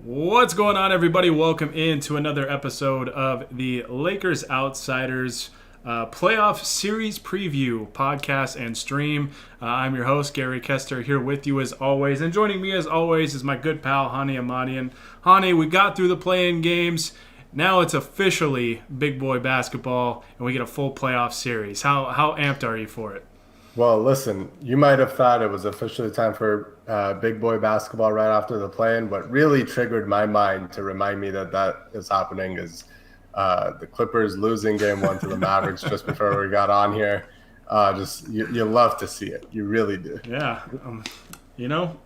What's going on, everybody? Welcome into another episode of the Lakers Outsiders playoff series preview podcast and stream. I'm your host, Gary Kester, here with you as always. And joining me as always is my good pal, Honi Ahmadian. Honi, we got through the play-in games. Now it's officially big boy basketball, and we get a full playoff series. How amped are you for it? Well, listen, you might have thought it was officially time for big boy basketball right after the play-in. What really triggered my mind to remind me that that is happening is the Clippers losing game one to the Mavericks just before we got on here. You love to see it. You really do. Yeah.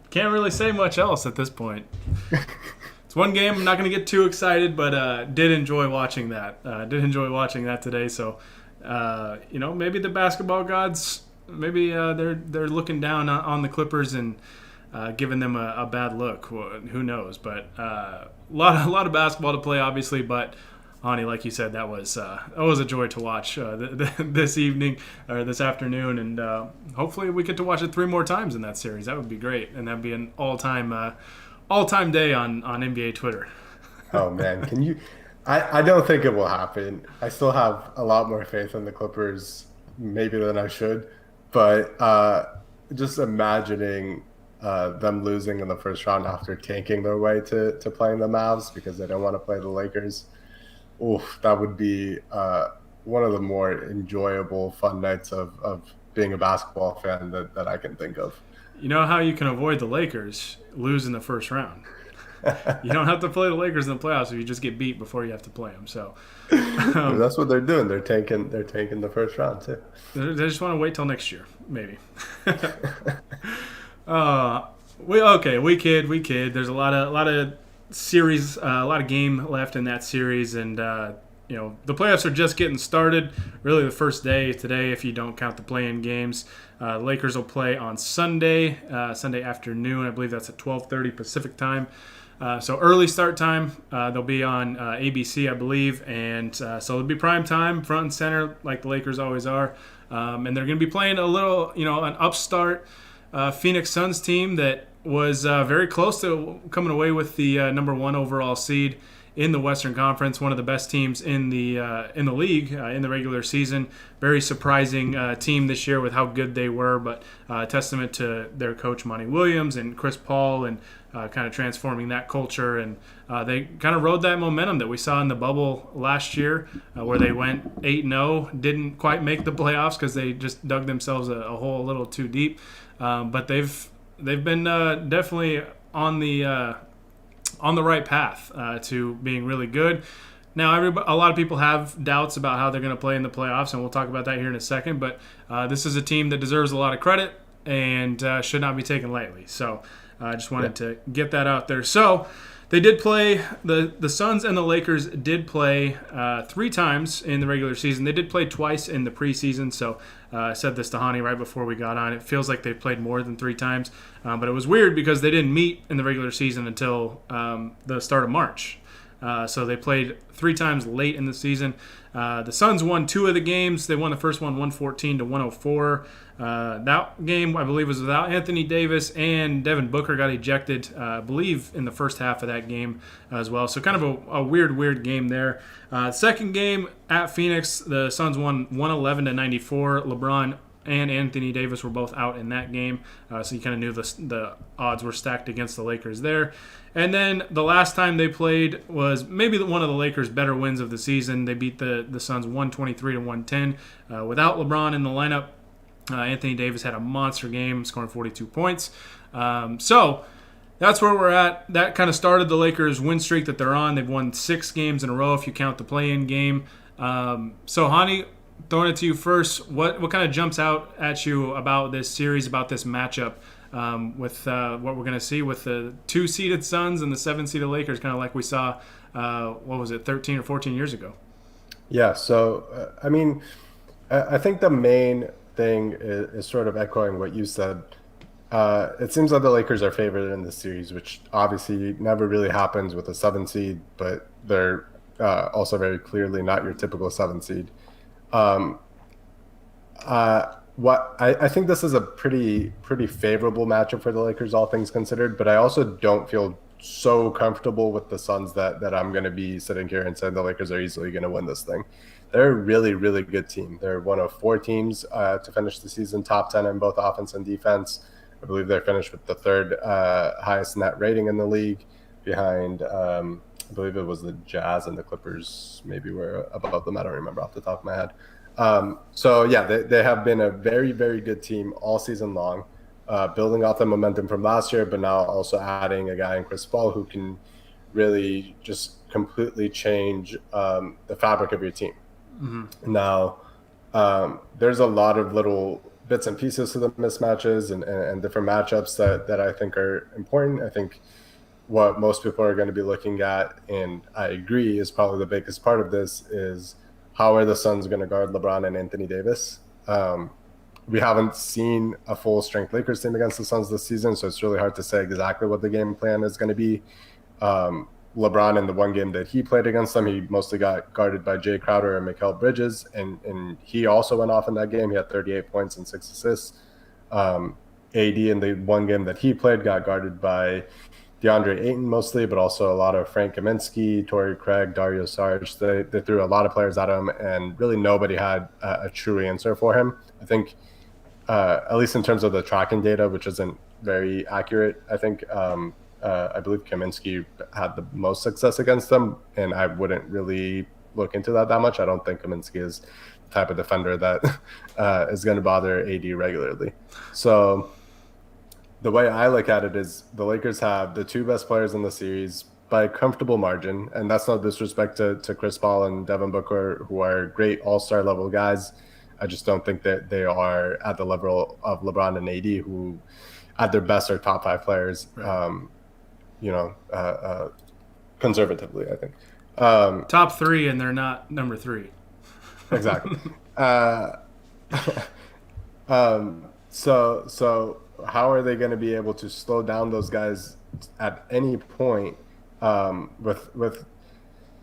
Can't really say much else at this point. It's one game. I'm not going to get too excited, but did enjoy watching that. Did enjoy watching that today. So, maybe the basketball gods, maybe they're looking down on the Clippers and giving them a bad look. Well, who knows? But a lot of basketball to play, obviously. But Honi, like you said, that was a joy to watch this evening or this afternoon, and hopefully we get to watch it 3 more times in that series. That would be great, and that'd be an all-time day on NBA Twitter. Oh man, can you? I don't think it will happen. I still have a lot more faith in the Clippers, maybe than I should. But just imagining them losing in the first round after tanking their way to playing the Mavs because they don't want to play the Lakers. Oof, that would be one of the more enjoyable, fun nights of being a basketball fan that I can think of. You know how you can avoid the Lakers? Lose in the first round. You don't have to play the Lakers in the playoffs if you just get beat before you have to play them. So That's what they're doing. They're tanking the first round too. they just want to wait till next year, maybe. We kid. There's a lot of series, a lot of game left in that series, and the playoffs are just getting started. Really, the first day today, if you don't count the play-in games. Lakers will play on Sunday afternoon. I believe that's at 12:30 Pacific time. So early start time. They'll be on ABC, I believe, and so it'll be prime time, front and center, like the Lakers always are. And they're going to be playing a little, an upstart Phoenix Suns team that was very close to coming away with the number 1 overall seed in the Western Conference, one of the best teams in the league in the regular season. Very surprising team this year with how good they were, but testament to their coach Monty Williams and Chris Paul and kind of transforming that culture. And they kind of rode that momentum that we saw in the bubble last year, where they went 8-0, didn't quite make the playoffs because they just dug themselves a hole a little too deep. But they've been definitely on the right path to being really good. Now, a lot of people have doubts about how they're going to play in the playoffs, and we'll talk about that here in a second. But this is a team that deserves a lot of credit and should not be taken lightly. So I just wanted to get that out there. So they did play, the Suns and the Lakers did play 3 times in the regular season. They did play twice in the preseason. So I said this to Honi right before we got on. It feels like they've played more than 3 times. But it was weird because they didn't meet in the regular season until the start of March. So they played 3 times late in the season. The Suns won 2 of the games. They won the first one 114-104. That game, I believe, was without Anthony Davis, and Devin Booker got ejected, I believe, in the first half of that game as well. So kind of a weird game there. Second game at Phoenix, the Suns won 111-94. LeBron and Anthony Davis were both out in that game, so you kind of knew the odds were stacked against the Lakers there. And then the last time they played was maybe one of the Lakers' better wins of the season. They beat the Suns 123-110 without LeBron in the lineup. Anthony Davis had a monster game, scoring 42 points. So that's where we're at. That kind of started the Lakers' win streak that they're on. They've won 6 games in a row if you count the play-in game. So, Honi, throwing it to you first, what kind of jumps out at you about this series, about this matchup with what we're going to see with the 2-seeded Suns and the 7-seeded Lakers, kind of like we saw, 13 or 14 years ago? Yeah. So I think the main thing is sort of echoing what you said. It seems like the Lakers are favored in this series, which obviously never really happens with a 7 seed, but they're also very clearly not your typical 7 seed. I think this is a pretty favorable matchup for the Lakers, all things considered, but I also don't feel so comfortable with the Suns that I'm going to be sitting here and saying the Lakers are easily going to win this thing. They're a really, really good team. They're one of 4 teams to finish the season top 10 in both offense and defense. I believe they're finished with the 3rd highest net rating in the league, behind I believe it was the Jazz and the Clippers maybe were above them. I don't remember off the top of my head. So yeah, they have been a very, very good team all season long, building off the momentum from last year, but now also adding a guy in Chris Paul who can really just completely change the fabric of your team. Mm-hmm. Now, there's a lot of little bits and pieces to the mismatches and different matchups that I think are important. I think what most people are going to be looking at, and I agree, is probably the biggest part of this, is how are the Suns going to guard LeBron and Anthony Davis? We haven't seen a full strength Lakers team against the Suns this season, so it's really hard to say exactly what the game plan is going to be. LeBron, in the one game that he played against them, he mostly got guarded by Jay Crowder and Mikal Bridges, and he also went off in that game. He had 38 points and 6 assists. AD, in the one game that he played, got guarded by DeAndre Ayton mostly, but also a lot of Frank Kaminsky, Torrey Craig, Dario Saric. They threw a lot of players at him, and really nobody had a true answer for him. I think, at least in terms of the tracking data, which isn't very accurate, I think I believe Kaminsky had the most success against them, and I wouldn't really look into that much. I don't think Kaminsky is the type of defender that is going to bother AD regularly. So the way I look at it is the Lakers have the 2 best players in the series by a comfortable margin, and that's no disrespect to Chris Paul and Devin Booker, who are great all-star level guys. I just don't think that they are at the level of LeBron and AD, who at their best are top 5 players. Conservatively, I think. Top 3, and they're not number 3. Exactly. So how are they going to be able to slow down those guys at any point? With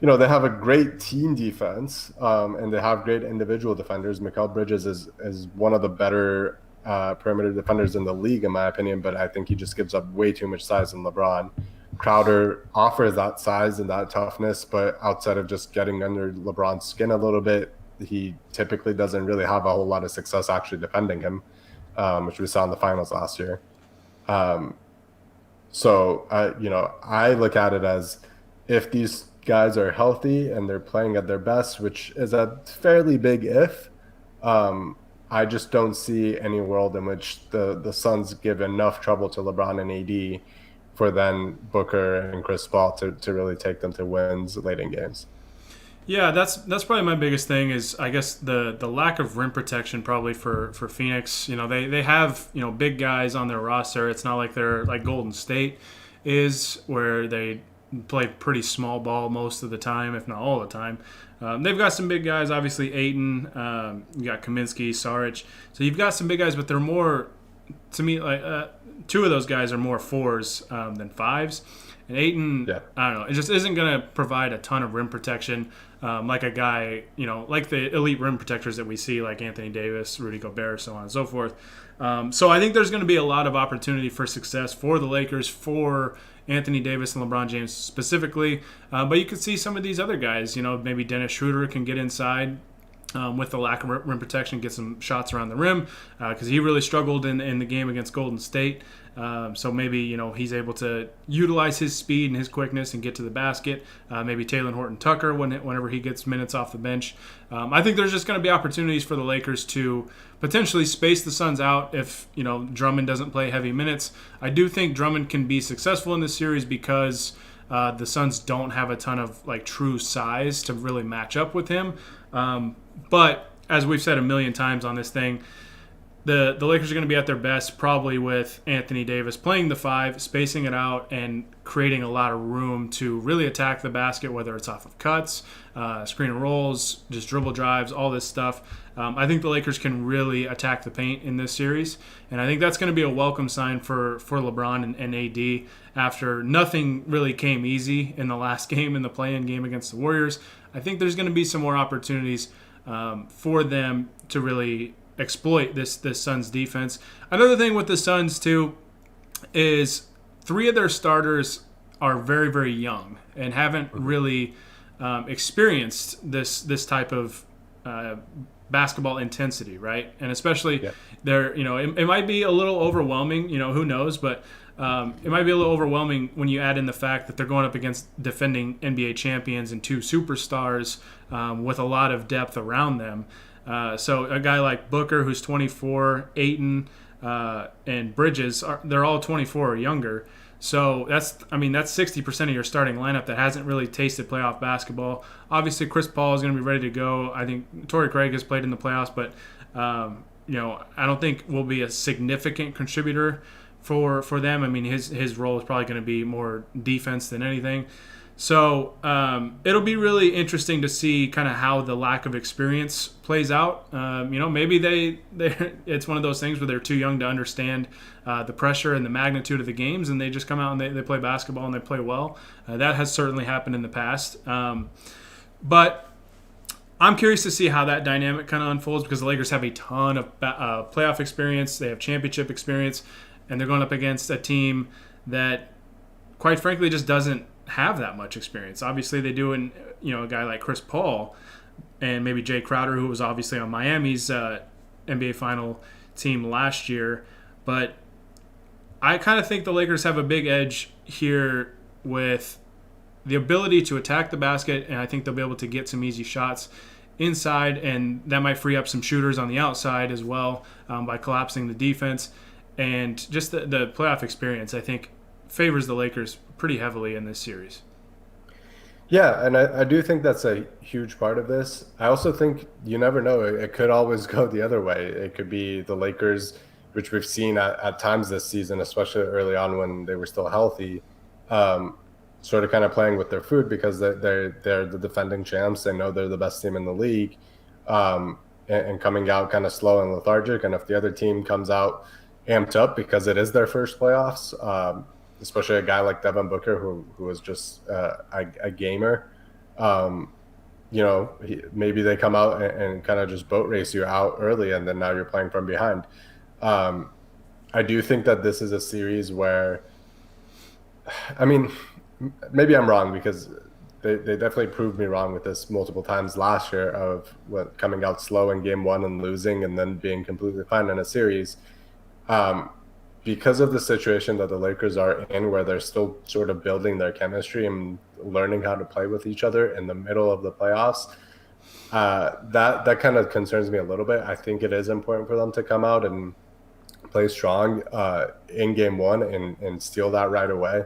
they have a great team defense, and they have great individual defenders. Mikal Bridges is one of the better perimeter defenders in the league, in my opinion, but I think he just gives up way too much size in LeBron. Crowder offers that size and that toughness, but outside of just getting under LeBron's skin a little bit, he typically doesn't really have a whole lot of success actually defending him, which we saw in the finals last year. So I look at it as, if these guys are healthy and they're playing at their best, which is a fairly big if, I just don't see any world in which the Suns give enough trouble to LeBron and AD for then Booker and Chris Paul to really take them to wins late in games. Yeah, that's probably my biggest thing, is I guess the lack of rim protection probably for Phoenix. They have big guys on their roster. It's not like they're like Golden State is, where they play pretty small ball most of the time, if not all the time. They've got some big guys, obviously Ayton, you got Kaminsky, Saric. So you've got some big guys, but they're more, to me, like 2 of those guys are more 4s than 5s. And Ayton, yeah. I don't know, it just isn't going to provide a ton of rim protection like a guy, like the elite rim protectors that we see, like Anthony Davis, Rudy Gobert, so on and so forth. So I think there's going to be a lot of opportunity for success for the Lakers, for Anthony Davis and LeBron James specifically. But you could see some of these other guys, maybe Dennis Schroeder can get inside with the lack of rim protection, get some shots around the rim, because he really struggled in the game against Golden State. So maybe, he's able to utilize his speed and his quickness and get to the basket. Maybe Talen Horton-Tucker whenever he gets minutes off the bench. I think there's just going to be opportunities for the Lakers to potentially space the Suns out if, Drummond doesn't play heavy minutes. I do think Drummond can be successful in this series because the Suns don't have a ton of true size to really match up with him. But as we've said a million times on this thing, the Lakers are going to be at their best probably with Anthony Davis playing the 5, spacing it out, and creating a lot of room to really attack the basket, whether it's off of cuts, screen and rolls, just dribble drives, all this stuff. I think the Lakers can really attack the paint in this series, and I think that's going to be a welcome sign for LeBron and AD after nothing really came easy in the last game, in the play-in game against the Warriors. I think there's going to be some more opportunities for them to really exploit this Suns defense. Another thing with the Suns too is 3 of their starters are very, very young and haven't really experienced this type of basketball intensity, right? And especially Yeah. it might be a little overwhelming, who knows, but it might be a little overwhelming when you add in the fact that they're going up against defending NBA champions and two superstars with a lot of depth around them. So a guy like Booker, who's 24, Ayton, and Bridges, they're all 24 or younger. So that's 60% of your starting lineup that hasn't really tasted playoff basketball. Obviously, Chris Paul is going to be ready to go. I think Torrey Craig has played in the playoffs, but I don't think will be a significant contributor for them. I mean, his role is probably going to be more defense than anything. So it'll be really interesting to see kind of how the lack of experience plays out. Maybe they it's one of those things where they're too young to understand the pressure and the magnitude of the games, and they just come out and they play basketball and they play well. That has certainly happened in the past. But I'm curious to see how that dynamic kind of unfolds because the Lakers have a ton of playoff experience. They have championship experience, and they're going up against a team that, quite frankly, just doesn't have that much experience. Obviously, they do a guy like Chris Paul and maybe Jay Crowder, who was obviously on Miami's NBA final team last year. But I kind of think the Lakers have a big edge here with the ability to attack the basket, and I think they'll be able to get some easy shots inside, and that might free up some shooters on the outside as well by collapsing the defense. And just the playoff experience, I think, favors the Lakers pretty heavily in this series. Yeah, and I do think that's a huge part of this. I also think you never know. It could always go the other way. It could be the Lakers, which we've seen at times this season, especially early on when they were still healthy, sort of kind of playing with their food because they're the defending champs. They know they're the best team in the league, and coming out kind of slow and lethargic. And if the other team comes out amped up because it is their first playoffs, especially a guy like Devin Booker who was just a gamer, maybe they come out and kind of just boat race you out early, and then now you're playing from behind. I do think that this is a series where, I mean, maybe I'm wrong because they definitely proved me wrong with this multiple times last year of coming out slow in game one and losing and then being completely fine in a series. Because of the situation that the Lakers are in, where they're still sort of building their chemistry and learning how to play with each other in the middle of the playoffs, that kind of concerns me a little bit. I think it is important for them to come out and play strong in game one and steal that right away,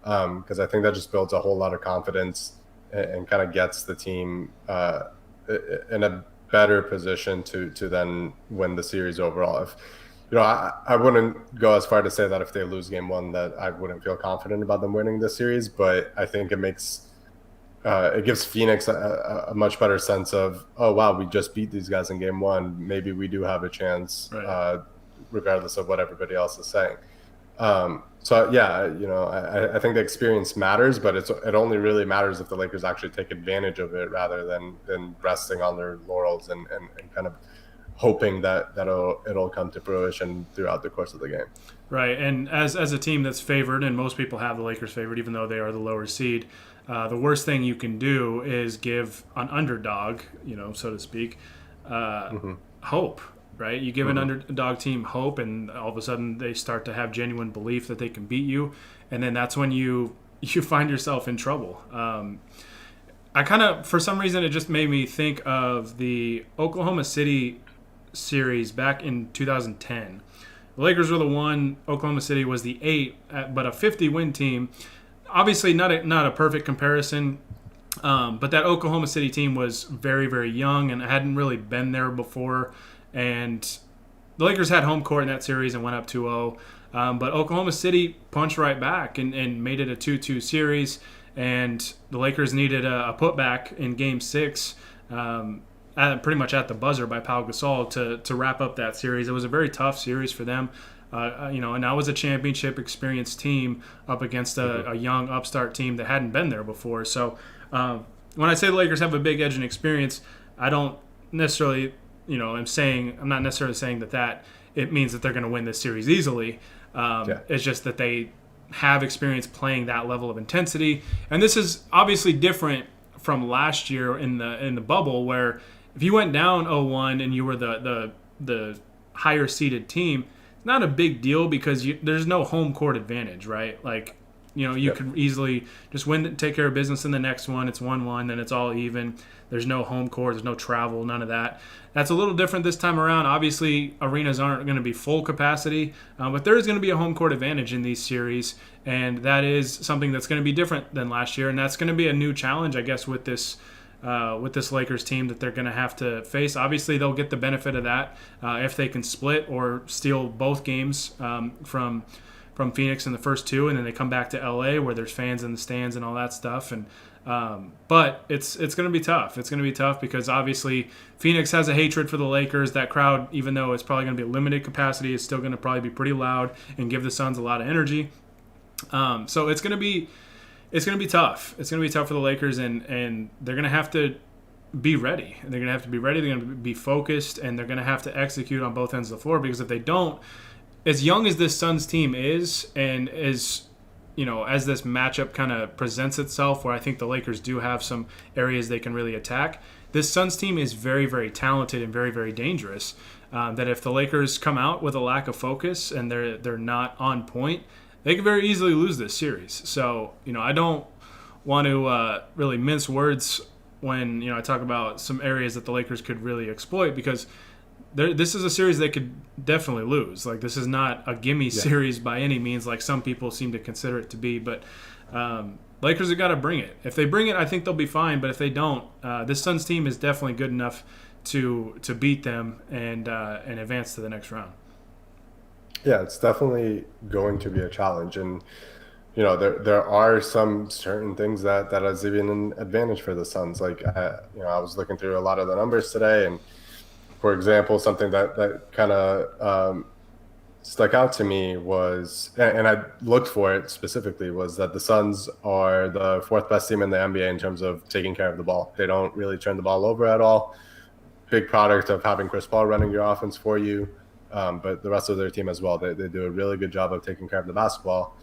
because I think that just builds a whole lot of confidence and kind of gets the team in a better position to then win the series overall. I wouldn't go as far to say that if they lose game one that I wouldn't feel confident about them winning this series, but I think it gives Phoenix a much better sense of, oh wow, we just beat these guys in game one. Maybe we do have a chance, right, regardless of what everybody else is saying. I think the experience matters, but it only really matters if the Lakers actually take advantage of it rather than resting on their laurels and kind of hoping that it'll come to fruition throughout the course of the game. Right, and as a team that's favored, and most people have the Lakers favored, even though they are the lower seed, the worst thing you can do is give an underdog, so to speak, hope. Right, you give an underdog team hope, and all of a sudden they start to have genuine belief that they can beat you, and then that's when you find yourself in trouble. I kind of, for some reason, it just made me think of the Oklahoma City series back in 2010. The Lakers were the 1, Oklahoma City was the 8, but a 50-win team. Obviously, not a perfect comparison, but that Oklahoma City team was very, very young and hadn't really been there before. And the Lakers had home court in that series and went up 2-0. But Oklahoma City punched right back and made it a 2-2 series. And the Lakers needed a putback in Game 6, pretty much at the buzzer by Pau Gasol to wrap up that series. It was a very tough series for them. And that was a championship experienced team up against a young upstart team that hadn't been there before. So when I say the Lakers have a big edge in experience, I don't necessarily, I'm not necessarily saying that it means that they're going to win this series easily. It's just that they have experience playing that level of intensity. And this is obviously different from last year in the bubble, where if you went down 0-1 and you were the higher seeded team, it's not a big deal because there's no home court advantage, right? Like, you could easily just win, take care of business in the next one. It's 1-1, then it's all even. There's no home court, there's no travel, none of that. That's a little different this time around. Obviously, arenas aren't going to be full capacity, but there is going to be a home court advantage in these series, and that is something that's going to be different than last year, and that's going to be a new challenge, I guess, with this Lakers team that they're going to have to face. Obviously, they'll get the benefit of that if they can split or steal both games from Phoenix in the first two, and then they come back to LA where there's fans in the stands and all that stuff. And but it's going to be tough. It's going to be tough because obviously Phoenix has a hatred for the Lakers. That crowd, even though it's probably going to be limited capacity, is still going to probably be pretty loud and give the Suns a lot of energy. So it's going to be tough. It's going to be tough for the Lakers, and they're going to have to be ready. They're going to have to be ready. They're going to be focused, and they're going to have to execute on both ends of the floor, because if they don't, as young as this Suns team is, and as this matchup kind of presents itself, where I think the Lakers do have some areas they can really attack, this Suns team is very, very talented and very, very dangerous. That if the Lakers come out with a lack of focus and they're not on point, they could very easily lose this series. So, I don't want to really mince words when I talk about some areas that the Lakers could really exploit, because this is a series they could definitely lose. Like, this is not a gimme series by any means, like some people seem to consider it to be. But Lakers have got to bring it. If they bring it, I think they'll be fine. But if they don't, this Suns team is definitely good enough to beat them and advance to the next round. Yeah, it's definitely going to be a challenge, and there are some certain things that is even an advantage for the Suns. Like I was looking through a lot of the numbers today, and for example, something that kind of stuck out to me was, and I looked for it specifically, was that the Suns are the fourth best team in the NBA in terms of taking care of the ball. They don't really turn the ball over at all. Big product of having Chris Paul running your offense for you, but the rest of their team as well. They do a really good job of taking care of the basketball,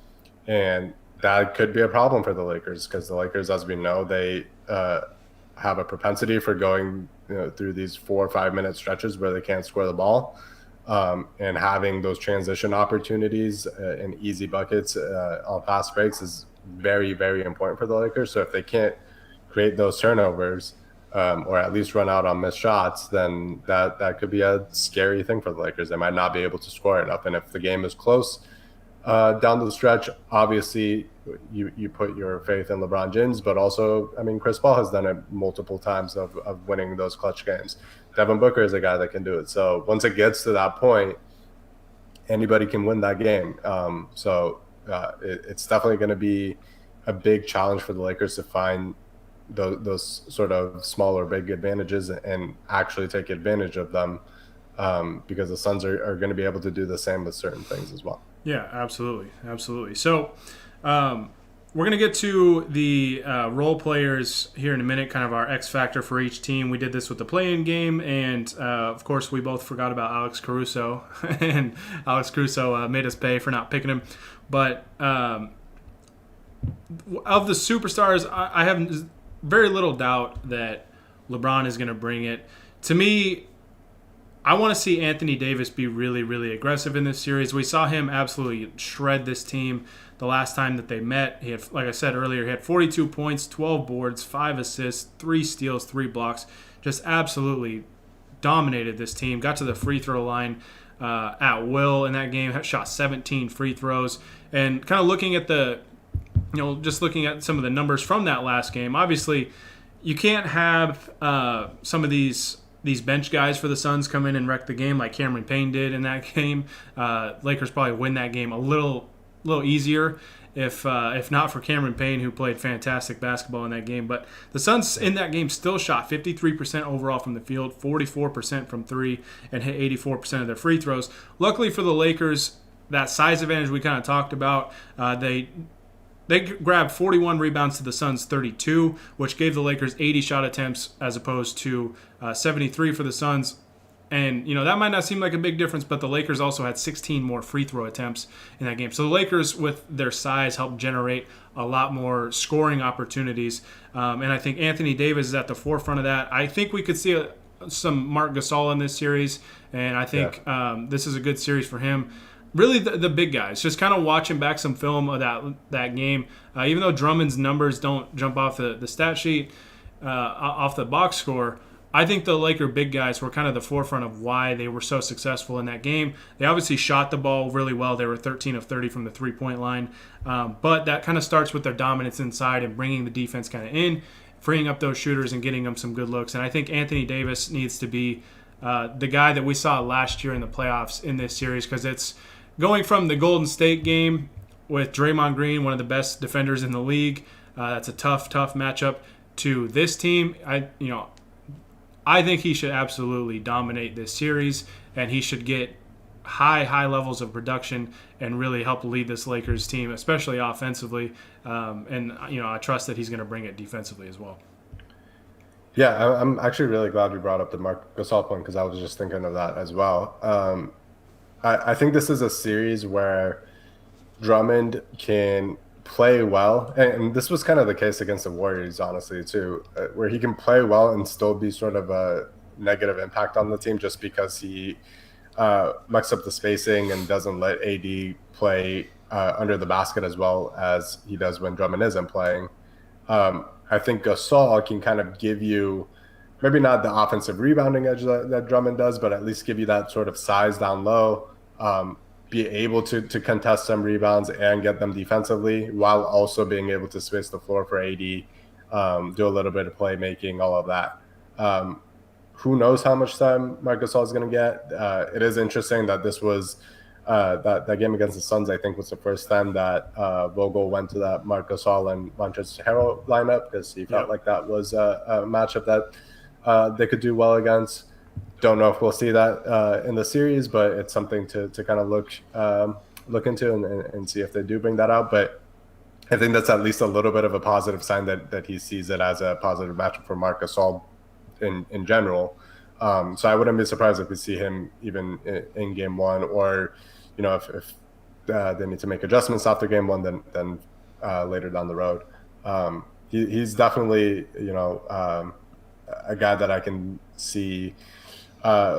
and that could be a problem for the Lakers, because the Lakers, as we know, they have a propensity for going through these 4 or 5 minute stretches where they can't score the ball, and having those transition opportunities and easy buckets on fast breaks is very, very important for the Lakers. So if they can't create those turnovers, or at least run out on missed shots, then that could be a scary thing for the Lakers. They might not be able to score enough. And if the game is close down the stretch, obviously you put your faith in LeBron James, but also, Chris Paul has done it multiple times of winning those clutch games. Devin Booker is a guy that can do it. So once it gets to that point, anybody can win that game. It's definitely going to be a big challenge for the Lakers to find those sort of small or big advantages and actually take advantage of them, because the Suns are going to be able to do the same with certain things as well. Yeah, absolutely. So we're going to get to the role players here in a minute, kind of our X factor for each team. We did this with the play-in game, and of course we both forgot about Alex Caruso, and Alex Caruso made us pay for not picking him. But of the superstars, I have very little doubt that LeBron is going to bring it. To me, I want to see Anthony Davis be really, really aggressive in this series. We saw him absolutely shred this team the last time that they met. He had, like I said earlier, he had 42 points, 12 boards, 5 assists, 3 steals, 3 blocks. Just absolutely dominated this team. Got to the free throw line at will in that game. Shot 17 free throws. And kind of looking at just looking at some of the numbers from that last game, obviously you can't have some of these bench guys for the Suns come in and wreck the game like Cameron Payne did in that game. Lakers probably win that game a little easier if not for Cameron Payne, who played fantastic basketball in that game. But the Suns in that game still shot 53% overall from the field, 44% from three, and hit 84% of their free throws. Luckily for the Lakers, that size advantage we kind of talked about, they grabbed 41 rebounds to the Suns' 32, which gave the Lakers 80 shot attempts as opposed to 73 for the Suns. And, that might not seem like a big difference, but the Lakers also had 16 more free throw attempts in that game. So the Lakers, with their size, helped generate a lot more scoring opportunities. And I think Anthony Davis is at the forefront of that. I think we could see some Marc Gasol in this series, and I think this is a good series for him. Really, the big guys. Just kind of watching back some film of that game. Even though Drummond's numbers don't jump off the stat sheet, off the box score, I think the Laker big guys were kind of the forefront of why they were so successful in that game. They obviously shot the ball really well. They were 13 of 30 from the three-point line. But that kind of starts with their dominance inside and bringing the defense kind of in, freeing up those shooters and getting them some good looks. And I think Anthony Davis needs to be the guy that we saw last year in the playoffs in this series, because it's going from the Golden State game with Draymond Green, one of the best defenders in the league. That's a tough matchup, to this team. I think he should absolutely dominate this series, and he should get high levels of production and really help lead this Lakers team, especially offensively. I trust that he's going to bring it defensively as well. Yeah, I'm actually really glad you brought up the Marc Gasol point, because I was just thinking of that as well. I think this is a series where Drummond can play well, and this was kind of the case against the Warriors, honestly, too, where he can play well and still be sort of a negative impact on the team, just because he mucks up the spacing and doesn't let AD play under the basket as well as he does when Drummond isn't playing. I think Gasol can kind of give you maybe not the offensive rebounding edge that Drummond does, but at least give you that sort of size down low, be able to contest some rebounds and get them defensively, while also being able to space the floor for AD, do a little bit of playmaking, all of that. Who knows how much time Marc Gasol is going to get? It is interesting that this was that game against the Suns, I think, was the first time that Vogel went to that Marc Gasol and Montrezl Harrell lineup, because he felt like that was a matchup that they could do well against. Don't know if we'll see that in the series, but it's something to kind of look into and see if they do bring that out. But I think that's at least a little bit of a positive sign that he sees it as a positive matchup for Marc Gasol in general. So I wouldn't be surprised if we see him even in game one, or if they need to make adjustments after game one, then later down the road. He's definitely a guy that I can see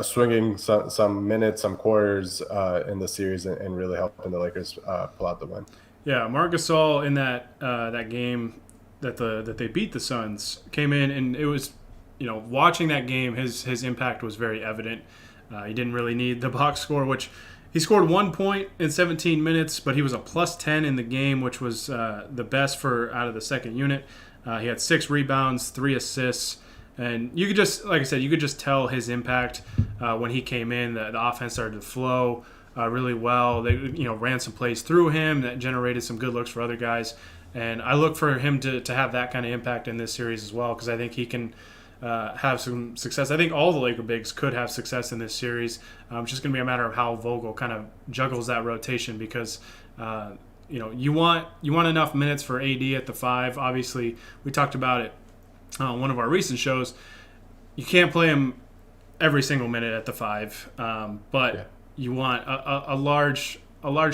swinging some minutes, some quarters in the series, and really helping the Lakers pull out the win. Yeah, Marc Gasol in that game that they beat the Suns came in, and it was, watching that game, his impact was very evident. He didn't really need the box score, which he scored 1 point in 17 minutes, but he was a plus 10 in the game, which was the best out of the second unit. He had 6 rebounds, 3 assists. And you could just, like I said, you could just tell his impact when he came in. The offense started to flow really well. They, ran some plays through him that generated some good looks for other guys. And I look for him to have that kind of impact in this series as well, because I think he can have some success. I think all the Laker bigs could have success in this series. It's just going to be a matter of how Vogel kind of juggles that rotation, because you want enough minutes for AD at the 5. Obviously, we talked about it on one of our recent shows. You can't play him every single minute at the 5, but you want a large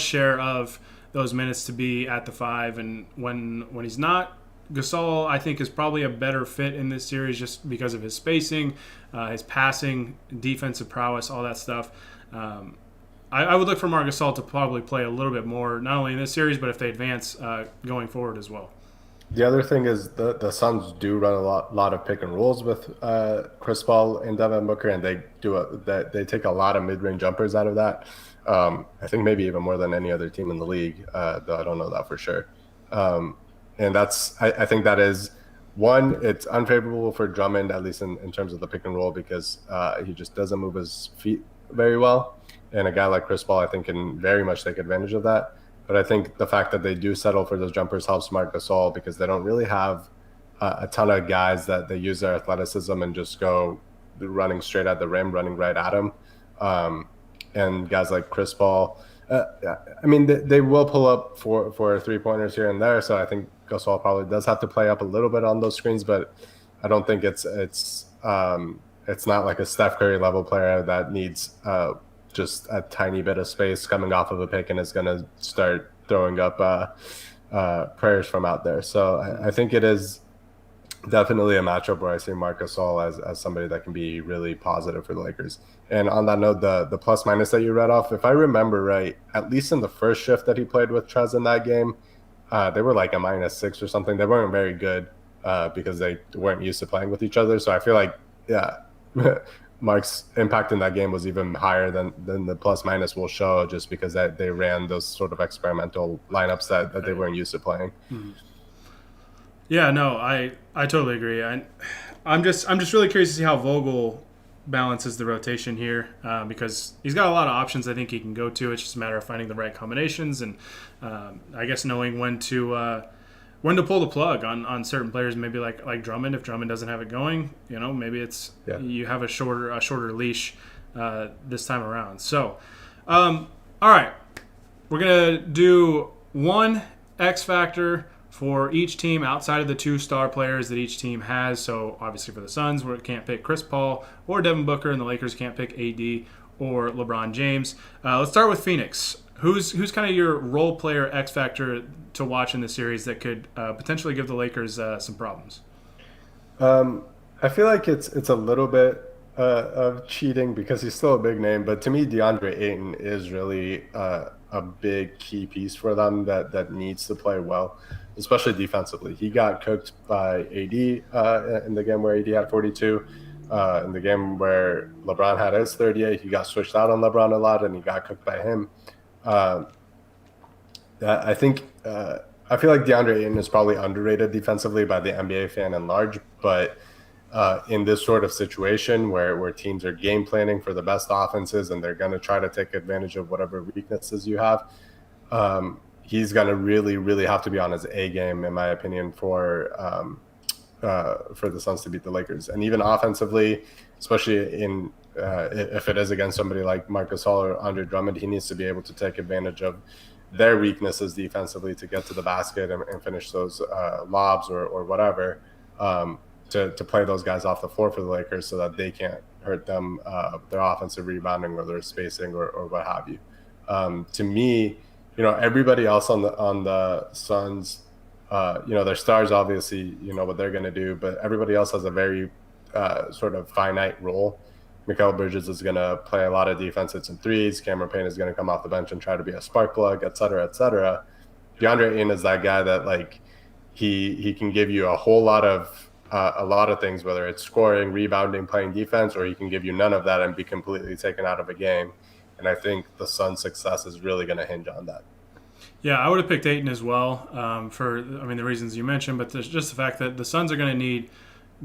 share of those minutes to be at the 5. And when he's not, Gasol, I think, is probably a better fit in this series, just because of his spacing, his passing, defensive prowess, all that stuff. I would look for Marc Gasol to probably play a little bit more, not only in this series, but if they advance going forward as well. The other thing is the Suns do run a lot of pick and rolls with Chris Paul and Devin Booker, and they take a lot of mid-range jumpers out of that. I think maybe even more than any other team in the league, though I don't know that for sure. And I think that is one. It's unfavorable for Drummond, at least in terms of the pick and roll, because he just doesn't move his feet very well, and a guy like Chris Paul, I think, can very much take advantage of that. But I think the fact that they do settle for those jumpers helps Marc Gasol, because they don't really have a ton of guys that they use their athleticism and just go running straight at the rim, running right at him. And guys like Chris Paul, they will pull up for 3-pointers here and there. So I think Gasol probably does have to play up a little bit on those screens, but I don't think it's It's not like a Steph Curry level player that needs just a tiny bit of space coming off of a pick and is going to start throwing up prayers from out there. So I think it is definitely a matchup where I see Marc Gasol as somebody that can be really positive for the Lakers. And on that note, the plus minus that you read off, if I remember right, at least in the first shift that he played with Trez in that game, they were like a -6 or something. They weren't very good because they weren't used to playing with each other. So I feel like, yeah, Mark's impact in that game was even higher than the plus minus will show, just because they ran those sort of experimental lineups that they weren't used to playing. Mm-hmm. Yeah, no, I totally agree. I'm just really curious to see how Vogel balances the rotation here because he's got a lot of options I think he can go to. It's just a matter of finding the right combinations and I guess knowing when to pull the plug on certain players. Maybe like Drummond. If Drummond doesn't have it going, maybe it's you have a shorter leash this time around. So, all right, we're gonna do one X factor for each team outside of the 2 star players that each team has. So obviously for the Suns, we can't pick Chris Paul or Devin Booker, and the Lakers can't pick AD or LeBron James. Let's start with Phoenix. Who's kind of your role player X factor to watch in the series that could potentially give the Lakers some problems? I feel like it's a little bit of cheating because he's still a big name, but to me, DeAndre Ayton is really a big key piece for them that needs to play well, especially defensively. He got cooked by AD in the game where AD had 42. In the game where LeBron had his 38, he got switched out on LeBron a lot, and he got cooked by him. I feel like DeAndre Ayton is probably underrated defensively by the NBA fan in large, but in this sort of situation where teams are game planning for the best offenses and they're going to try to take advantage of whatever weaknesses you have, he's going to really, really have to be on his A game, in my opinion, for the Suns to beat the Lakers. And even offensively, especially if it is against somebody like Marc Gasol or Andre Drummond, he needs to be able to take advantage of their weaknesses defensively to get to the basket and finish those lobs or whatever, to play those guys off the floor for the Lakers so that they can't hurt them, their offensive rebounding or their spacing or what have you. To me, everybody else on the Suns, their stars, obviously, what they're going to do, but everybody else has a very sort of finite role. Mikal Bridges is going to play a lot of defense at some threes. Cameron Payne is going to come off the bench and try to be a spark plug, et cetera, et cetera. DeAndre Ayton is that guy that, like, he can give you a whole lot of things, whether it's scoring, rebounding, playing defense, or he can give you none of that and be completely taken out of a game. And I think the Suns' success is really going to hinge on that. Yeah, I would have picked Ayton as well for the reasons you mentioned, but there's just the fact that the Suns are going to need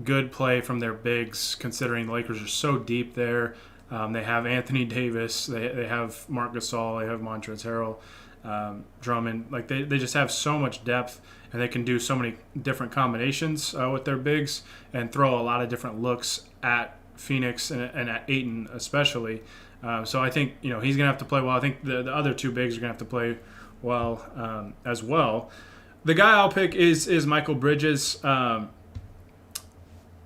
good play from their bigs, considering the Lakers are so deep there. They have Anthony Davis, they have Marc Gasol, they have Montrezl Harrell, Drummond. Like they just have so much depth, and they can do so many different combinations with their bigs and throw a lot of different looks at Phoenix and at Ayton especially. So I think he's going to have to play well. I think the other 2 bigs are going to have to play well as well. The guy I'll pick is Mikal Bridges.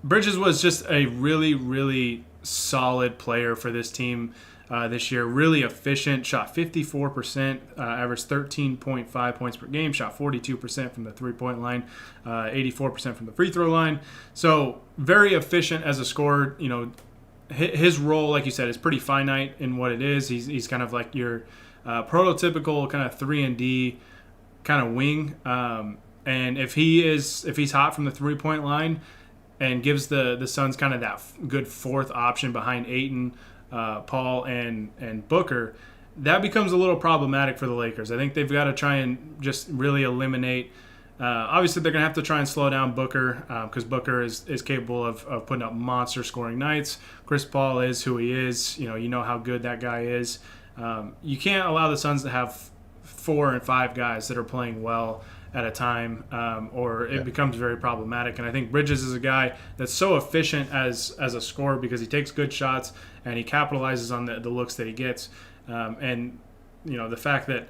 Bridges was just a really, really solid player for this team this year. Really efficient, shot 54%, averaged 13.5 points per game, shot 42% from the three-point line, 84% from the free throw line. So very efficient as a scorer. His role, like you said, is pretty finite in what it is. He's kind of like your prototypical kind of 3-and-D kind of wing. And if he's hot from the three-point line and gives the Suns kind of that good fourth option behind Ayton, Paul, and Booker, that becomes a little problematic for the Lakers. I think they've got to try and just really eliminate. Obviously, they're going to have to try and slow down Booker because Booker is capable of putting up monster scoring nights. Chris Paul is who he is. You know how good that guy is. You can't allow the Suns to have 4 and 5 guys that are playing well at a time, or it becomes very problematic. And I think Bridges is a guy that's so efficient as a scorer because he takes good shots and he capitalizes on the looks that he gets. And the fact that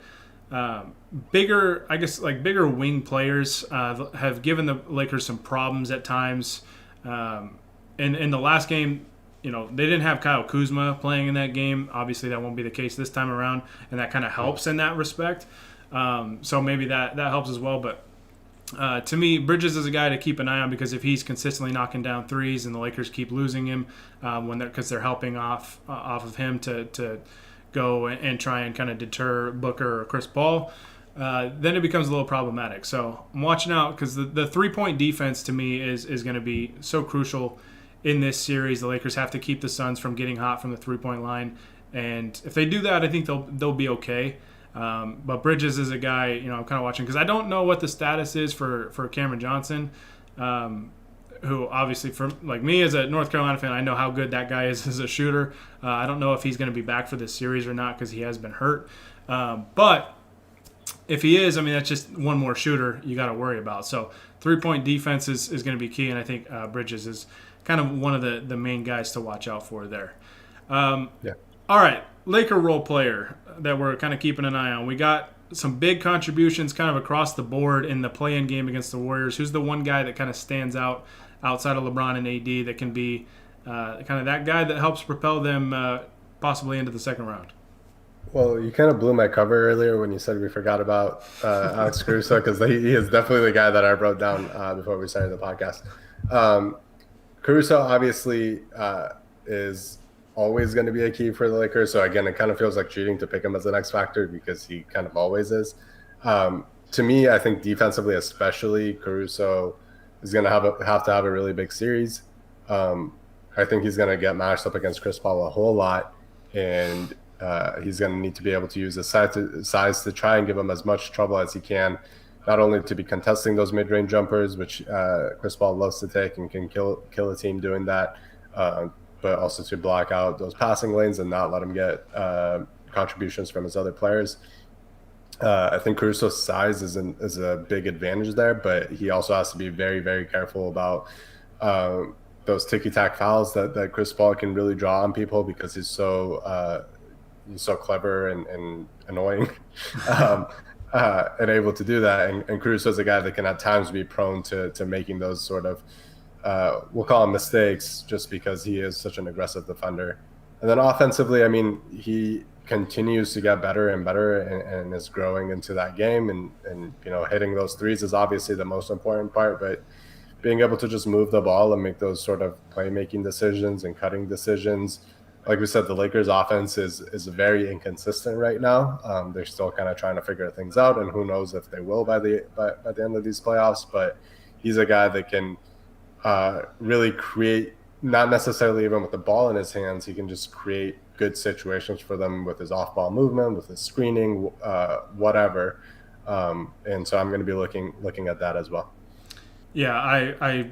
bigger wing players have given the Lakers some problems at times. In the last game, they didn't have Kyle Kuzma playing in that game. Obviously, that won't be the case this time around, and that kind of helps in that respect. So maybe that helps as well. But to me, Bridges is a guy to keep an eye on, because if he's consistently knocking down threes and the Lakers keep losing him because they're helping off of him to go and try and kind of deter Booker or Chris Paul, then it becomes a little problematic. So I'm watching out, because the 3-point defense to me is going to be so crucial in this series. The Lakers have to keep the Suns from getting hot from the 3-point line, and if they do that, I think they'll be okay. But Bridges is a guy, I'm kind of watching, because I don't know what the status is for Cameron Johnson, who obviously, for like me as a North Carolina fan, I know how good that guy is as a shooter. I don't know if he's going to be back for this series or not, because he has been hurt. But if he is, that's just one more shooter you got to worry about. So 3-point defense is going to be key, and I think Bridges is kind of one of the main guys to watch out for there. Yeah. All right, Laker role player that we're kind of keeping an eye on. We got some big contributions kind of across the board in the play-in game against the Warriors. Who's the one guy that kind of stands out outside of LeBron and AD that can be kind of that guy that helps propel them possibly into the second round? Well, you kind of blew my cover earlier when you said we forgot about Alex Caruso, because he is definitely the guy that I wrote down before we started the podcast. Caruso obviously is always going to be a key for the Lakers. So again, it kind of feels like cheating to pick him as the next factor, because he kind of always is. To me, I think defensively, especially, Caruso is going to have to have a really big series. I think he's going to get matched up against Chris Paul a whole lot, and he's going to need to be able to use his size to try and give him as much trouble as he can, not only to be contesting those mid-range jumpers, which Chris Paul loves to take and can kill a team doing that, but also to block out those passing lanes and not let him get contributions from his other players. I think Caruso's size is a big advantage there, but he also has to be very, very careful about those ticky-tack fouls that Chris Paul can really draw on people, because he's so clever and annoying and able to do that. And Caruso's a guy that can at times be prone to making those sort of we'll call him mistakes, just because he is such an aggressive defender. And then offensively, he continues to get better and better and is growing into that game. And hitting those threes is obviously the most important part, but being able to just move the ball and make those sort of playmaking decisions and cutting decisions. Like we said, the Lakers offense is very inconsistent right now. They're still kind of trying to figure things out, and who knows if they will by the end of these playoffs. But he's a guy that can really create, not necessarily even with the ball in his hands, he can just create good situations for them with his off-ball movement, with his screening, whatever. And so I'm going to be looking at that as well. Yeah, I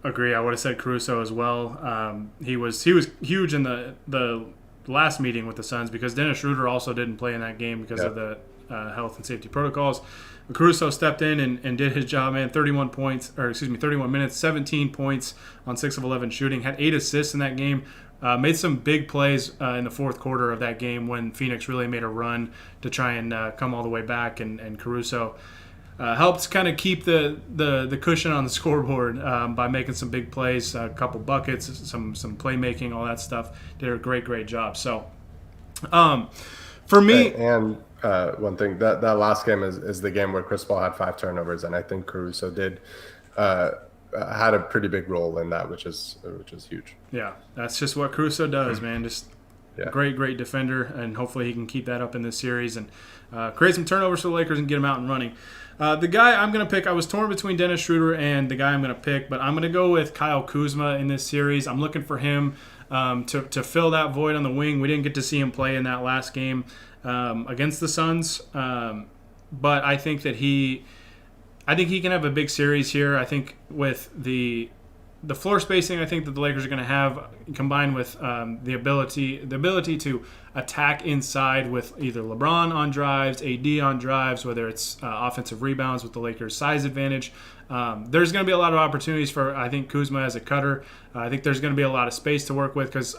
agree. I would have said Caruso as well. He was huge in the last meeting with the Suns, because Dennis Schroeder also didn't play in that game because of the health and safety protocols. Caruso stepped in and did his job, man. 31 minutes, 17 points on 6 of 11 shooting, had 8 assists in that game. Made some big plays in the fourth quarter of that game when Phoenix really made a run to try and come all the way back, and Caruso helped kind of keep the cushion on the scoreboard by making some big plays, a couple buckets, some playmaking, all that stuff. Did a great job. So for me, and one thing, that last game is the game where Chris Paul had 5 turnovers, and I think Caruso had a pretty big role in that, which is huge. Yeah, that's just what Caruso does, man. Just great defender, and hopefully he can keep that up in this series and create some turnovers for the Lakers and get them out and running. The guy I'm going to pick, I was torn between Dennis Schroeder and the guy I'm going to pick, but I'm going to go with Kyle Kuzma in this series. I'm looking for him to fill that void on the wing. We didn't get to see him play in that last game against the Suns, but I think that he can have a big series here. I think with the floor spacing, I think that the Lakers are going to have, combined with the ability to attack inside with either LeBron on drives, AD on drives, whether it's offensive rebounds with the Lakers' size advantage. There's going to be a lot of opportunities for, I think, Kuzma as a cutter. I think there's going to be a lot of space to work with, because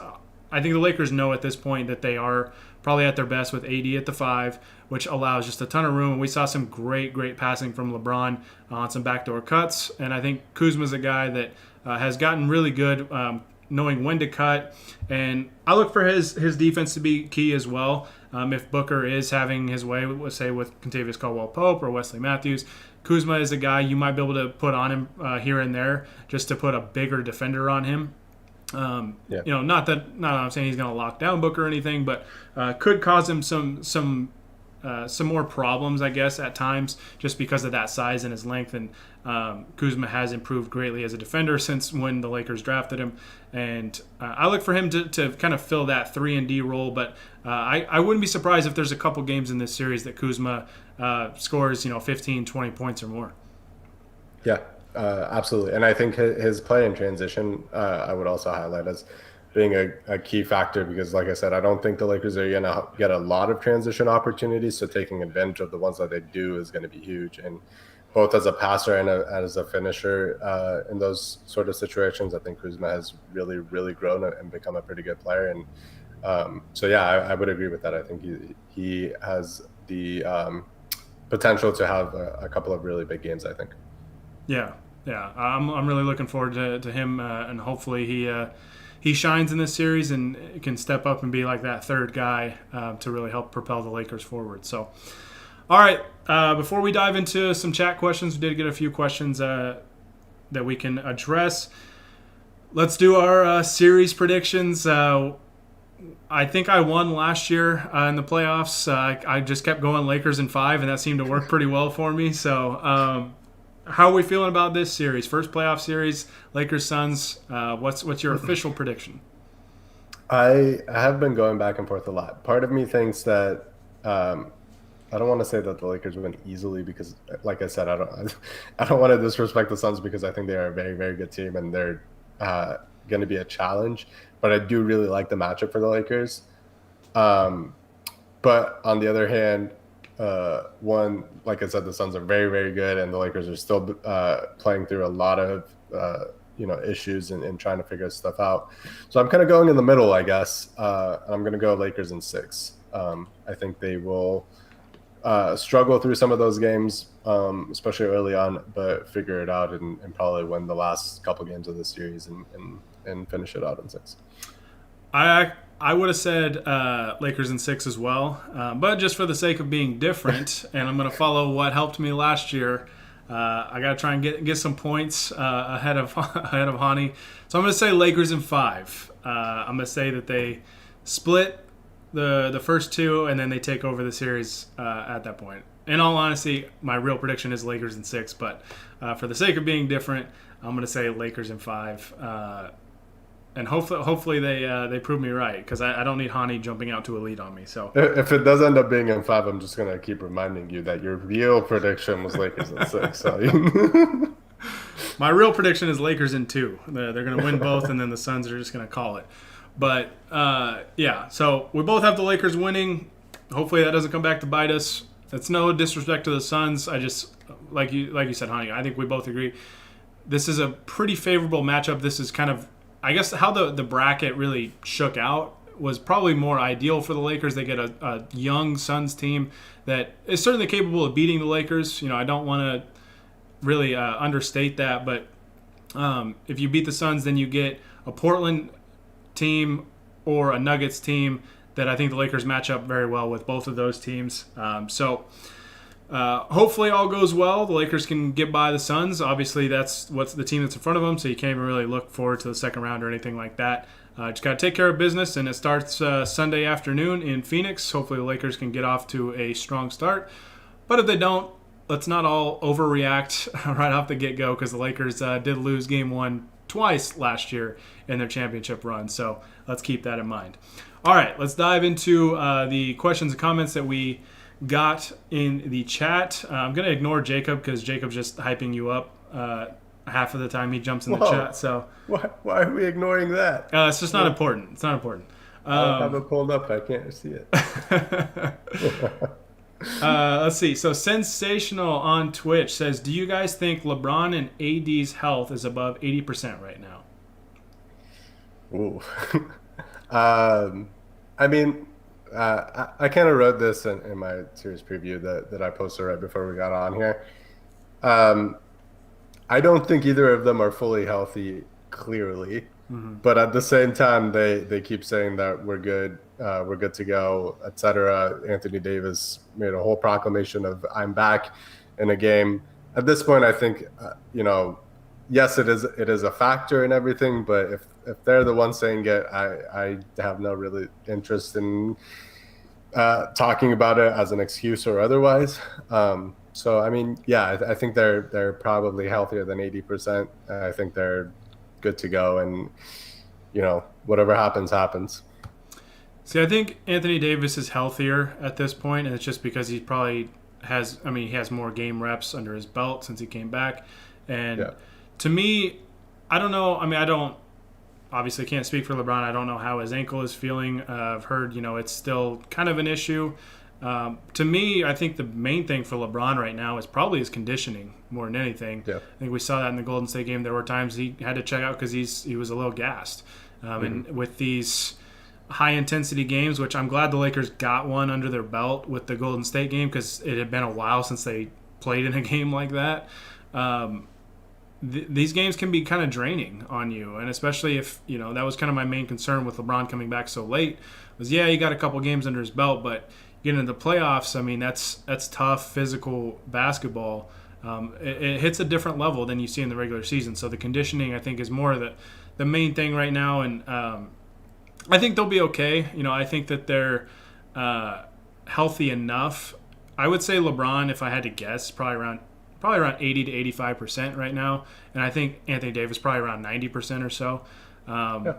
I think the Lakers know at this point that they are probably at their best with AD at the 5, which allows just a ton of room. We saw some great passing from LeBron on some backdoor cuts, and I think Kuzma's a guy that has gotten really good knowing when to cut. And I look for his defense to be key as well. If Booker is having his way, say with Kentavious Caldwell-Pope or Wesley Matthews, Kuzma is a guy you might be able to put on him here and there just to put a bigger defender on him. Not that I'm saying he's going to lock down Booker or anything, but could cause him some more problems, I guess, at times, just because of that size and his length. And Kuzma has improved greatly as a defender since when the Lakers drafted him. And I look for him to kind of fill that 3-and-D role. But I wouldn't be surprised if there's a couple games in this series that Kuzma scores, 15, 20 points or more. Yeah, absolutely. And I think his play in transition, I would also highlight as being a key factor, because like I said, I don't think the Lakers are going to get a lot of transition opportunities. So taking advantage of the ones that they do is going to be huge. And both as a passer and as a finisher in those sort of situations, I think Kuzma has really, really grown and become a pretty good player. And I would agree with that. I think he has the potential to have a couple of really big games, I think. Yeah. I'm really looking forward to him, and hopefully he shines in this series and can step up and be like that third guy to really help propel the Lakers forward. So, all right, before we dive into some chat questions, we did get a few questions that we can address. Let's do our series predictions. I think I won last year in the playoffs. I just kept going Lakers in 5, and that seemed to work pretty well for me. So how are we feeling about this series? First playoff series, Lakers-Suns. What's your official prediction? I have been going back and forth a lot. Part of me thinks that I don't want to say that the Lakers win easily because, like I said, I don't want to disrespect the Suns because I think they are a very, very good team and they're going to be a challenge. But I do really like the matchup for the Lakers. But on the other hand, like I said, the Suns are very, very good, and the Lakers are still playing through a lot of issues and trying to figure stuff out. So I'm kind of going in the middle, I guess. I'm going to go Lakers in 6. I think they will struggle through some of those games, especially early on, but figure it out and probably win the last couple games of the series and finish it out in 6. I would have said Lakers in 6 as well, but just for the sake of being different, and I'm going to follow what helped me last year. I got to try and get some points ahead of Honi. So I'm going to say Lakers in 5. I'm going to say that they split the first 2, and then they take over the series at that point. In all honesty, my real prediction is Lakers in 6, but for the sake of being different, I'm going to say Lakers in 5. And hopefully they prove me right, because I don't need Honi jumping out to a lead on me. So if it does end up being in 5, I'm just going to keep reminding you that your real prediction was Lakers in 6. So my real prediction is Lakers in 2. They're going to win both, and then the Suns are just going to call it. But, so we both have the Lakers winning. Hopefully that doesn't come back to bite us. It's no disrespect to the Suns. I just, like you said, Honi, I think we both agree. This is a pretty favorable matchup. This is kind of, I guess, how the bracket really shook out was probably more ideal for the Lakers. They get a young Suns team that is certainly capable of beating the Lakers. I don't want to really understate that, but if you beat the Suns, then you get a Portland team or a Nuggets team that I think the Lakers match up very well with both of those teams. Hopefully all goes well. The Lakers can get by the Suns. Obviously, that's what's the team that's in front of them, so you can't even really look forward to the second round or anything like that. Just got to take care of business, and it starts Sunday afternoon in Phoenix. Hopefully the Lakers can get off to a strong start. But if they don't, let's not all overreact right off the get-go, because the Lakers did lose Game 1 twice last year in their championship run. So let's keep that in mind. All right, let's dive into the questions and comments that we got in the chat. I'm going to ignore Jacob because Jacob's just hyping you up half of the time he jumps in the chat. So why are we ignoring that? It's just not important. It's not important. I have it pulled up. I can't see it. Let's see. So Sensational on Twitch says, do you guys think LeBron and AD's health is above 80% right now? Ooh. I mean, I kind of wrote this in my series preview that I posted right before we got on here. I don't think either of them are fully healthy, clearly. But at the same time, they keep saying that we're good to go, etc. Anthony Davis made a whole proclamation of "I'm back" in a game. At this point, I think yes, it is a factor in everything. But if they're the ones saying it, I have no really interest in talking about it as an excuse or otherwise. So I mean, yeah, I think they're probably healthier than 80%. I think they're good to go, and whatever happens, happens. See, I think Anthony Davis is healthier at this point, and it's just because he probably has. I mean, he has more game reps under his belt since he came back. And Yeah. to me, I don't know. I mean, I don't obviously can't speak for LeBron. I don't know how his ankle is feeling. I've heard it's still kind of an issue. To me, I think the main thing for LeBron right now is probably his conditioning more than anything. Yeah. I think we saw that in the Golden State game. There were times he had to check out because he was a little gassed. And with these high intensity games, which I'm glad the Lakers got one under their belt with the Golden State game because it had been a while since they played in a game like that. These games can be kind of draining on you, and especially if that was kind of my main concern with LeBron coming back so late was he got a couple games under his belt, but getting into the playoffs, I mean that's tough physical basketball. It hits a different level than you see in the regular season. So the conditioning, I think, is more the main thing right now, and I think they'll be okay. I think that they're healthy enough. I would say LeBron, if I had to guess, probably around 80 to 85% right now, and I think Anthony Davis probably around 90% or so. Yeah.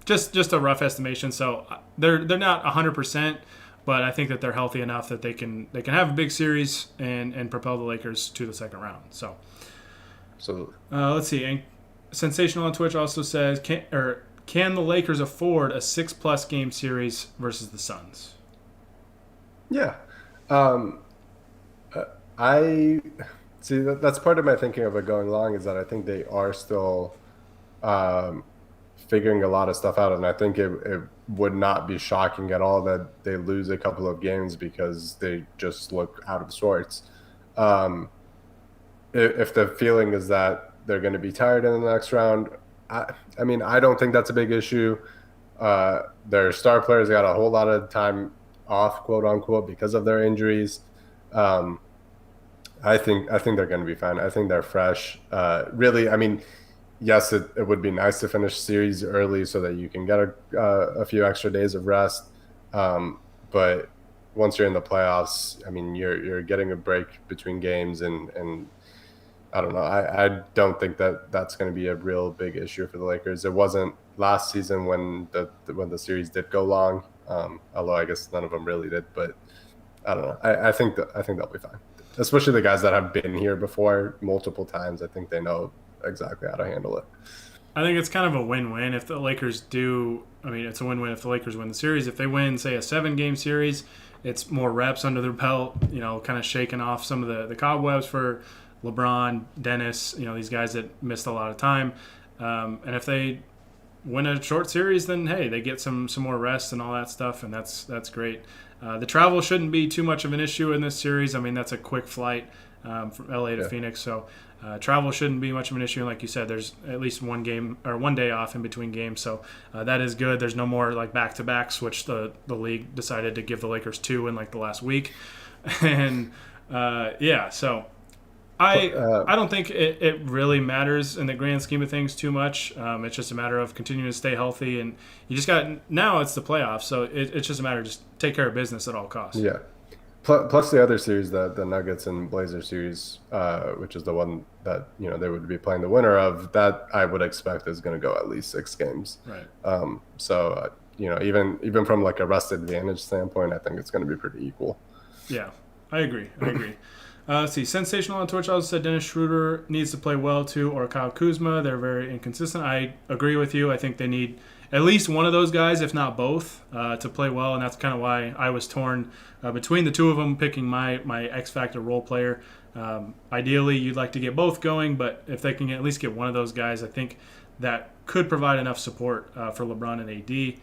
Just a rough estimation. So they're not 100%, but I think that they're healthy enough that they can have a big series and propel the Lakers to the second round. So Absolutely. let's see. And Sensational on Twitch also says, can the Lakers afford a 6+ game series versus the Suns? Yeah. I see that's part of my thinking of it going long is that I think they are still figuring a lot of stuff out, and I think it would not be shocking at all that they lose a couple of games because they just look out of sorts. If the feeling is that they're going to be tired in the next round, I mean, I don't think that's a big issue. Their star players got a whole lot of time off, quote unquote, because of their injuries. I think they're going to be fine. I think they're fresh. Really, I mean, yes, it would be nice to finish series early so that you can get a few extra days of rest. But once you're in the playoffs, I mean, you're getting a break between games, and I don't know. I don't think that's going to be a real big issue for the Lakers. It wasn't last season when the series did go long. Although I guess none of them really did, but I don't know. I think they'll be fine. Especially the guys that have been here before multiple times. I think they know exactly how to handle it. I think it's kind of a win-win if the Lakers do. I mean, it's a win-win if the Lakers win the series. If they win, say, a 7-game series, it's more reps under their belt, kind of shaking off some of the cobwebs for LeBron, Dennis, these guys that missed a lot of time. And if they win a short series, then, hey, they get some more rest and all that stuff, and that's great. The travel shouldn't be too much of an issue in this series. I mean, that's a quick flight from LA to Phoenix, so travel shouldn't be much of an issue. And like you said, there's at least one day off in between games, so that is good. There's no more like back-to-backs, which the league decided to give the Lakers 2 in like the last week, and so. I don't think it really matters in the grand scheme of things too much. It's just a matter of continuing to stay healthy, and you just now it's the playoffs, so it's just a matter of just take care of business at all costs. Yeah. Plus the other series, the Nuggets and Blazers series, which is the one that they would be playing the winner of, that I would expect is going to go at least 6 games. Right. So even from like a rest advantage standpoint, I think it's going to be pretty equal. Yeah, I agree. Let's see. Sensational on Twitch also said Dennis Schroeder needs to play well too, or Kyle Kuzma. They're very inconsistent. I agree with you. I think they need at least one of those guys, if not both, to play well, and that's kind of why I was torn between the two of them, picking my X Factor role player. Ideally, you'd like to get both going, but if they can at least get one of those guys, I think that could provide enough support for LeBron and AD.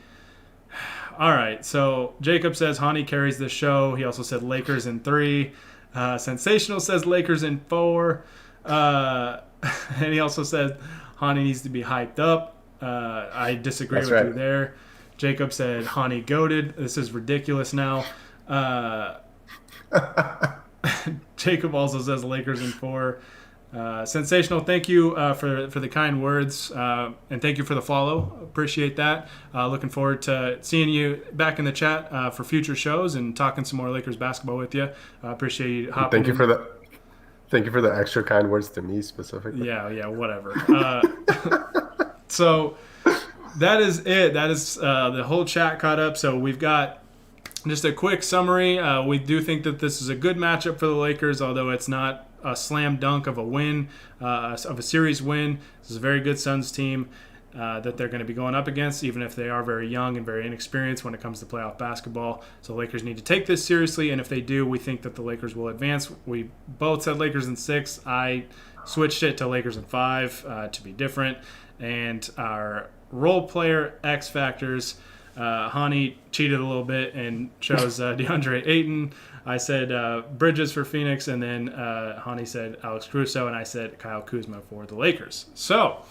All right, so Jacob says Honi carries the show. He also said Lakers in 3. Sensational says Lakers in 4. And he also said Honi needs to be hyped up. I disagree That's with right. you there. Jacob said Honi goated. This is ridiculous now. Jacob also says Lakers in 4. Sensational. Thank you for the kind words, and thank you for the follow. Appreciate that. Looking forward to seeing you back in the chat for future shows and talking some more Lakers basketball with you. Appreciate you hopping Thank you in. thank you for the extra kind words to me specifically. Yeah, whatever. So that is it. That is the whole chat caught up. So we've got just a quick summary. We do think that this is a good matchup for the Lakers, although it's not a slam dunk of a win, of a series win. This is a very good Suns team that they're going to be going up against, even if they are very young and very inexperienced when it comes to playoff basketball. So the Lakers need to take this seriously, and if they do, we think that the Lakers will advance. We both said Lakers in 6. I switched it to Lakers in 5 to be different. And our role player X factors, Honi cheated a little bit and chose DeAndre Ayton. I said Bridges for Phoenix, and then Honi said Alex Caruso, and I said Kyle Kuzma for the Lakers. So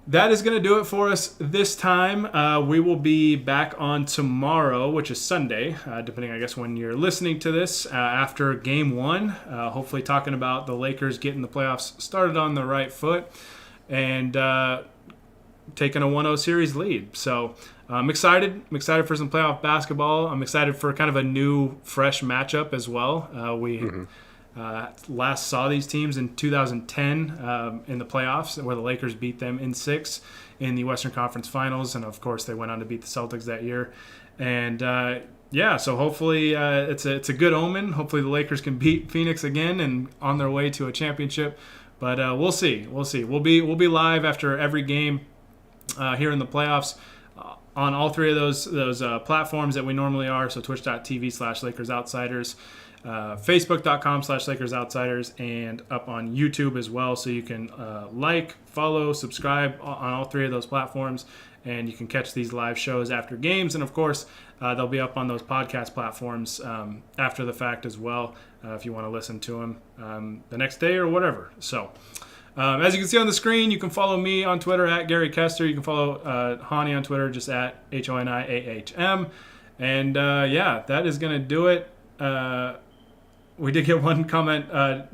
that is going to do it for us this time. We will be back on tomorrow, which is Sunday, depending, I guess, when you're listening to this, after Game 1. Hopefully talking about the Lakers getting the playoffs started on the right foot and taking a 1-0 series lead. So I'm excited. I'm excited for some playoff basketball. I'm excited for kind of a new, fresh matchup as well. We last saw these teams in 2010 in the playoffs, where the Lakers beat them in 6 in the Western Conference Finals, and of course they went on to beat the Celtics that year. And so hopefully it's a good omen. Hopefully the Lakers can beat Phoenix again and on their way to a championship. But we'll see. We'll be live after every game here in the playoffs on all 3 of those platforms that we normally are. So twitch.tv/LakersOutsiders, Facebook.com/LakersOutsiders, and up on YouTube as well. So you can follow, subscribe on all 3 of those platforms, and you can catch these live shows after games. And of course, they'll be up on those podcast platforms after the fact as well, if you want to listen to them the next day or whatever. So as you can see on the screen, you can follow me on Twitter at Gary Kester. You can follow Honi on Twitter just at HONIAHM. And that is going to do it. We did get one comment.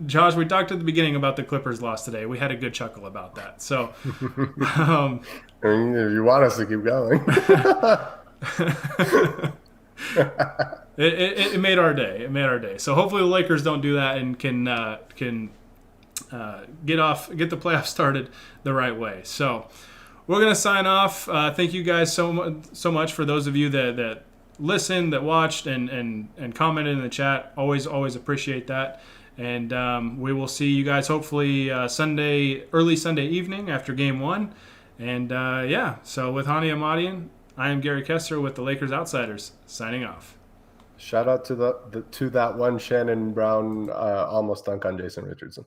Josh, we talked at the beginning about the Clippers loss today. We had a good chuckle about that. So if you want us to keep going. It made our day. It made our day. So hopefully the Lakers don't do that and can get the playoffs started the right way. So we're gonna sign off. Thank you guys so much for those of you that listened, that watched, and commented in the chat. Always appreciate that. And we will see you guys hopefully early Sunday evening after Game 1. And so with Honi Ahmadian, I am Gary Kester with the Lakers Outsiders, signing off. Shout out to that one Shannon Brown almost dunk on Jason Richardson.